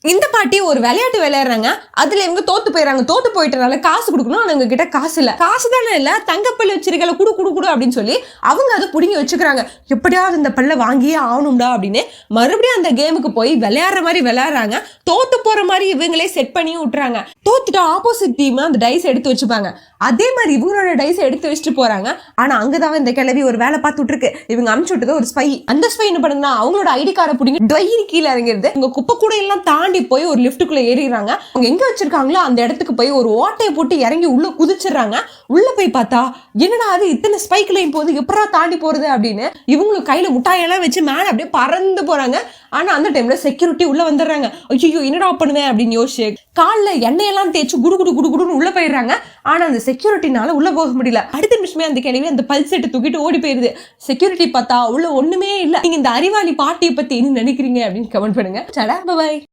இந்த பாட்டி ஒரு விளையாட்டு விளையாடுறாங்க. அதுல இவங்க தோத்து போயிடறாங்க. தோத்து போயிட்டனால காசு கொடுக்கணும். ஆனா அவங்க கிட்ட காசு இல்ல. காசு தானே இல்ல, தங்கப்பல் வச்சிருக்கல, குடு குடு குடு அப்படின்னு சொல்லி அவங்க அதை புடுங்கி வச்சுக்கிறாங்க. எப்படியாவது இந்த பல்ல வாங்கியே ஆகணும்டா அப்படின்னு மறுபடியும் அந்த கேமுக்கு போய் விளையாடுற மாதிரி விளையாடுறாங்க. தோத்து போற மாதிரி இவங்களே செட் பண்ணி விட்டுறாங்க. தோத்துட்டா ஆப்போசிட் டீம் அந்த டைஸ் எடுத்து வச்சுப்பாங்க. அதே மாதிரி இவங்களோட டைஸ் எடுத்து வச்சுட்டு போறாங்க. ஆனா அங்கதான் இந்த கிளவி ஒரு வேலை பார்த்துட்டு இருக்கு. இவங்க அனுப்பிச்சு விட்டது ஒரு ஸ்பை. அந்த ஸ்பை என்ன பண்ணுதுன்னா அவங்களோட ஐடி கார்டை பிடிங்கி டொயின்னு கீழே இறங்கிடுது. இவங்க குப்பை கூட எல்லாம் தாண்டி போய் ஒரு லிஃப்ட்டுக்குள்ள ஏறிடுறாங்க. அவங்க எங்க வச்சிருக்காங்களோ அந்த இடத்துக்கு போய் ஒரு ஓட்டையை போட்டு இறங்கி உள்ள குதிச்சிடுறாங்க. உள்ள போய் பார்த்தா என்னடா அது இத்தனை ஸ்பைக் லைன் போகுது, எப்படா தாண்டி போறது அப்படின்னு இவங்களுக்கு கையில முட்டாயெல்லாம் வச்சு மேல அப்படியே பறந்து போறாங்க. ஆனா அந்த டைம்ல செக்யூரிட்டி உள்ள வந்துடுறாங்க. ஐயோ என்னடா பண்ணுவேன் அப்படின்னு யோசிச்சு காலில் எண்ணெயெல்லாம் தேய்ச்சி குடு குடு குடு குடுன்னு உள்ள போயிடுறாங்க. ஆனா அந்த செக்யூரிட்டினால உள்ள போக முடியல. அடுத்த நிமிஷமே அந்த கிழவி அந்த பல்ஸ் செட்டு தூக்கிட்டு ஓடி போயிருது. செக்யூரிட்டி பார்த்தா உள்ள ஒண்ணுமே இல்ல. நீங்க இந்த அறிவாளி பாட்டியை பத்தி என்ன நினைக்கிறீங்க அப்படின்னு கமெண்ட் பண்ணுங்க. சடா, பை.